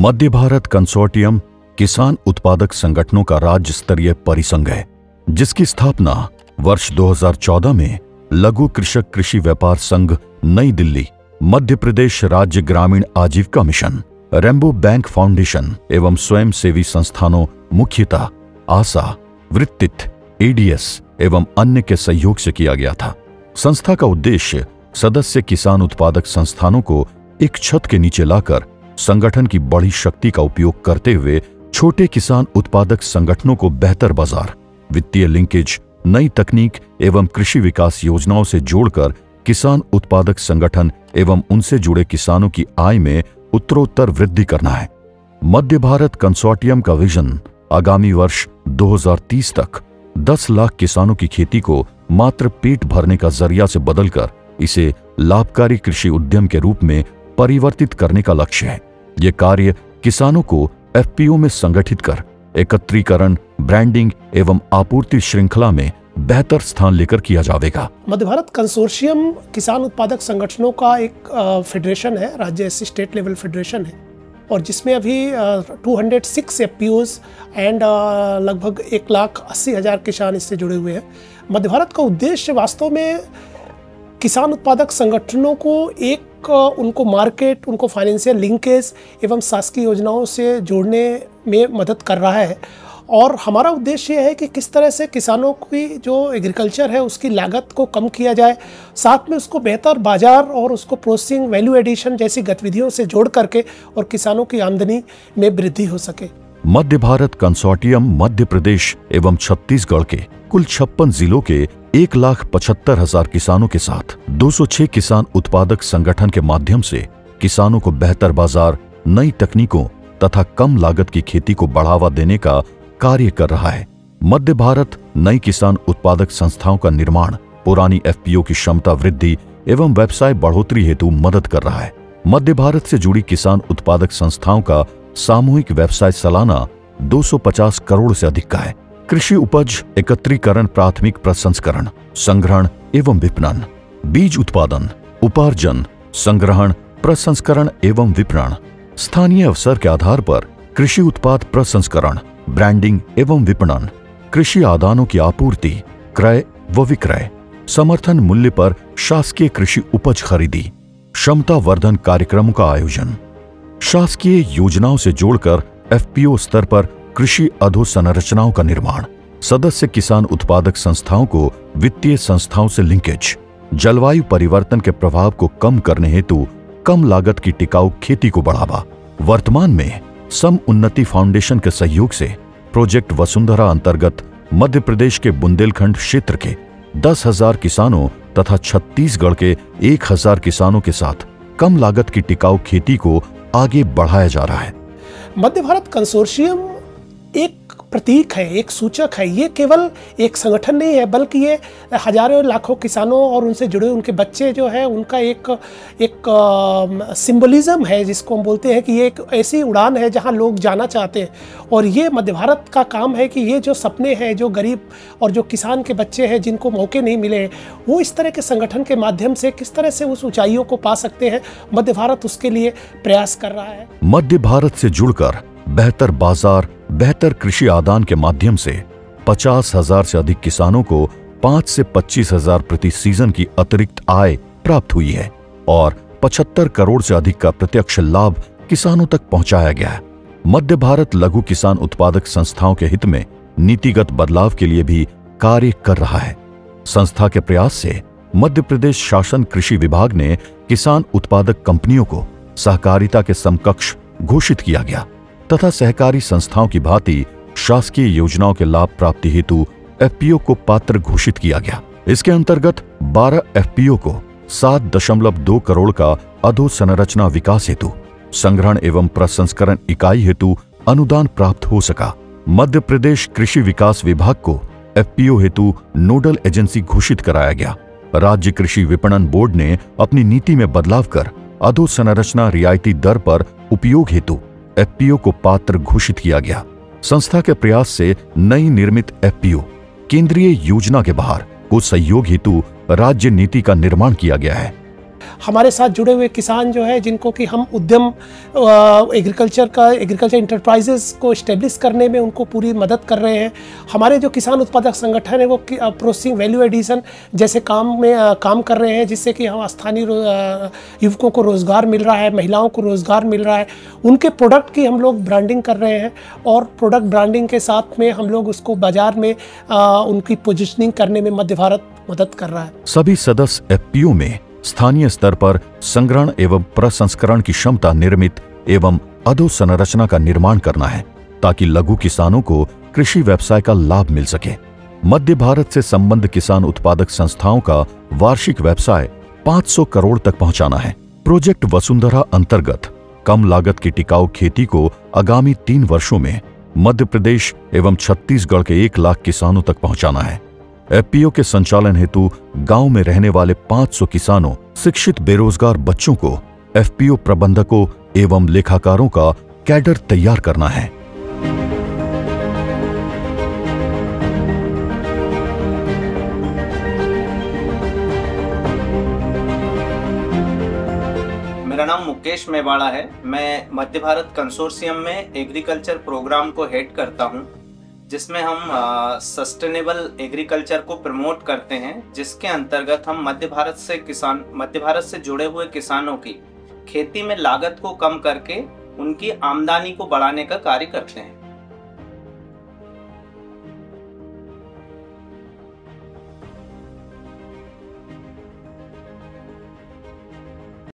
मध्य Bharat consortium किसान उत्पादक संगठनों का राज्य स्तरीय परिसंघ है, जिसकी स्थापना वर्ष 2014 में लघु कृषक कृषि व्यापार संघ नई दिल्ली, मध्य प्रदेश राज्य ग्रामीण आजीविका मिशन, रेम्बो बैंक फाउंडेशन एवं स्वयं सेवी संस्थानों मुख्यतः आशा, वृत्तित, एडीएस एवं अन्य के सहयोग से किया गया था। संस्था का उद्देश्य सदस्य किसान उत्पादक संस्थानों को एक छत के नीचे लाकर संगठन की बड़ी शक्ति का उपयोग करते हुए छोटे किसान उत्पादक संगठनों को बेहतर बाजार, वित्तीय लिंकेज, नई तकनीक एवं कृषि विकास योजनाओं से जोड़कर किसान उत्पादक संगठन एवं उनसे जुड़े किसानों की आय में उत्तरोत्तर वृद्धि करना है। मध्य भारत कंसोर्टियम का विजन आगामी वर्ष 2030 तक 10 लाख किसानों की खेती को मात्र पेट भरने का जरिया से बदलकर इसे लाभकारी कृषि उद्यम के रूप में परिवर्तित करने का लक्ष्य है। ये कार्य किसानों को एफपीओ में संगठित कर एकत्रीकरण, ब्रांडिंग एवं आपूर्ति श्रृंखला में बेहतर स्थान लेकर किया जाएगा। मध्य भारत कंसोर्शियम किसान उत्पादक संगठनों का एक फेडरेशन है, राज्य स्टेट लेवल फेडरेशन है, और जिसमें अभी 206 एफपीओज एंड लगभग 1,80,000 किसान इससे जुड़े हुए हैं। मध्य भारत का उद्देश्य वास्तव में किसान उत्पादक संगठनों को उनको मार्केट, उनको फाइनेंशियल लिंकेज एवं शासकीय योजनाओं से जोड़ने में मदद कर रहा है। और हमारा उद्देश्य यह है कि किस तरह से किसानों की जो एग्रीकल्चर है उसकी लागत को कम किया जाए, साथ में उसको बेहतर बाजार और उसको प्रोसेसिंग, वैल्यू एडिशन जैसी गतिविधियों से जोड़ करके और किसानों की आमदनी में वृद्धि हो सके। मध्य भारत कंसोर्टियम मध्य प्रदेश एवं छत्तीसगढ़ के कुल 56 जिलों के 1,75,000 किसानों के साथ 206 किसान उत्पादक संगठन के माध्यम से किसानों को बेहतर बाजार, नई तकनीकों तथा कम लागत की खेती को बढ़ावा देने का कार्य कर रहा है। मध्य भारत नई किसान उत्पादक संस्थाओं का निर्माण, पुरानी एफपीओ की क्षमता वृद्धि एवं व्यवसाय बढ़ोतरी हेतु मदद कर रहा है। मध्य भारत से जुड़ी किसान उत्पादक संस्थाओं का सामूहिक व्यवसाय सालाना 250 करोड़ से अधिक का है। कृषि उपज एकत्रीकरण, प्राथमिक प्रसंस्करण, संग्रहण एवं विपणन, बीज उत्पादन, उपार्जन, संग्रहण, प्रसंस्करण एवं विपणन, स्थानीय अवसर के आधार पर कृषि उत्पाद प्रसंस्करण, ब्रांडिंग एवं विपणन, कृषि आदानों की आपूर्ति, क्रय व विक्रय, समर्थन मूल्य पर शासकीय कृषि उपज खरीदी, क्षमता वर्धन कार्यक्रमों का आयोजन, शासकीय योजनाओं से जोड़कर एफपीओ स्तर पर कृषि अधोसंरचनाओं का निर्माण, सदस्य किसान उत्पादक संस्थाओं को वित्तीय संस्थाओं से लिंकेज, जलवायु परिवर्तन के प्रभाव को कम करने हेतु कम लागत की टिकाऊ खेती को बढ़ावा। वर्तमान में सम उन्नति फाउंडेशन के सहयोग से प्रोजेक्ट वसुंधरा अंतर्गत मध्य प्रदेश के बुंदेलखंड क्षेत्र के 10,000 किसानों तथा छत्तीसगढ़ के 1,000 किसानों के साथ कम लागत की टिकाऊ खेती को आगे बढ़ाया जा रहा है। मध्य भारत कंसोर्शियम एक प्रतीक है, एक सूचक है। ये केवल एक संगठन नहीं है, बल्कि ये हजारों लाखों किसानों और उनसे जुड़े उनके बच्चे जो है उनका एक सिंबलिज्म है, जिसको हम बोलते हैं कि ये एक ऐसी उड़ान है जहां लोग जाना चाहते हैं। और ये मध्य भारत का काम है कि ये जो सपने हैं, जो गरीब और जो किसान के बच्चे हैं जिनको मौके नहीं मिले, वो इस तरह के संगठन के माध्यम से किस तरह से उस ऊंचाइयों को पा सकते हैं, मध्य भारत उसके लिए प्रयास कर रहा है। मध्य भारत से जुड़कर बेहतर बाजार, बेहतर कृषि आदान के माध्यम से 50,000 से अधिक किसानों को 5 से 25,000 प्रति सीजन की अतिरिक्त आय प्राप्त हुई है और 75 करोड़ से अधिक का प्रत्यक्ष लाभ किसानों तक पहुंचाया गया है। मध्य भारत लघु किसान उत्पादक संस्थाओं के हित में नीतिगत बदलाव के लिए भी कार्य कर रहा है। संस्था के प्रयास से मध्य प्रदेश शासन कृषि विभाग ने किसान उत्पादक कंपनियों को सहकारिता के समकक्ष घोषित किया गया तथा सहकारी संस्थाओं की भांति शासकीय योजनाओं के लाभ प्राप्ति हेतु एफपीओ को पात्र घोषित किया गया। इसके अंतर्गत 12 एफपीओ को 7.2 करोड़ का अधोसंरचना विकास हेतु, संग्रहण एवं प्रसंस्करण इकाई हेतु अनुदान प्राप्त हो सका। मध्य प्रदेश कृषि विकास विभाग को एफपीओ हेतु नोडल एजेंसी घोषित कराया गया। राज्य कृषि विपणन बोर्ड ने अपनी नीति में बदलाव कर अधोसंरचना रियायती दर पर उपयोग हेतु एफपीओ को पात्र घोषित किया गया। संस्था के प्रयास से नई निर्मित एफपीओ केंद्रीय योजना के बाहर कुछ सहयोग हेतु राज्य नीति का निर्माण किया गया है। हमारे साथ जुड़े हुए किसान जो है, जिनको कि हम उद्यम एग्रीकल्चर इंटरप्राइजेस को इस्टेब्लिश करने में उनको पूरी मदद कर रहे हैं। हमारे जो किसान उत्पादक संगठन है वो प्रोसेसिंग वैल्यू एडिशन जैसे काम कर रहे हैं, जिससे कि हम स्थानीय युवकों को रोज़गार मिल रहा है, महिलाओं को रोज़गार मिल रहा है। उनके प्रोडक्ट की हम लोग ब्रांडिंग कर रहे हैं और प्रोडक्ट ब्रांडिंग के साथ में हम लोग उसको बाजार में उनकी पोजिशनिंग करने में मध्य भारत मदद कर रहा है। सभी सदस्य एफपीओ में स्थानीय स्तर पर संग्रहण एवं प्रसंस्करण की क्षमता निर्मित एवं अधोसंरचना का निर्माण करना है, ताकि लघु किसानों को कृषि व्यवसाय का लाभ मिल सके। मध्य भारत से संबद्ध किसान उत्पादक संस्थाओं का वार्षिक व्यवसाय 500 करोड़ तक पहुंचाना है। प्रोजेक्ट वसुंधरा अंतर्गत कम लागत की टिकाऊ खेती को आगामी 3 वर्षों में मध्य प्रदेश एवं छत्तीसगढ़ के 1 लाख किसानों तक पहुंचाना है। एफपीओ के संचालन हेतु गांव में रहने वाले 500 किसानों, शिक्षित बेरोजगार बच्चों को एफपीओ प्रबंधकों एवं लेखाकारों का कैडर तैयार करना है। मेरा नाम मुकेश मेवाड़ा है। मैं मध्य भारत कंसोर्शियम में एग्रीकल्चर प्रोग्राम को हेड करता हूं, जिसमें हम सस्टेनेबल एग्रीकल्चर को प्रमोट करते हैं, जिसके अंतर्गत हम मध्य भारत से जुड़े हुए किसानों की खेती में लागत को कम करके उनकी आमदनी को बढ़ाने का कार्य करते हैं।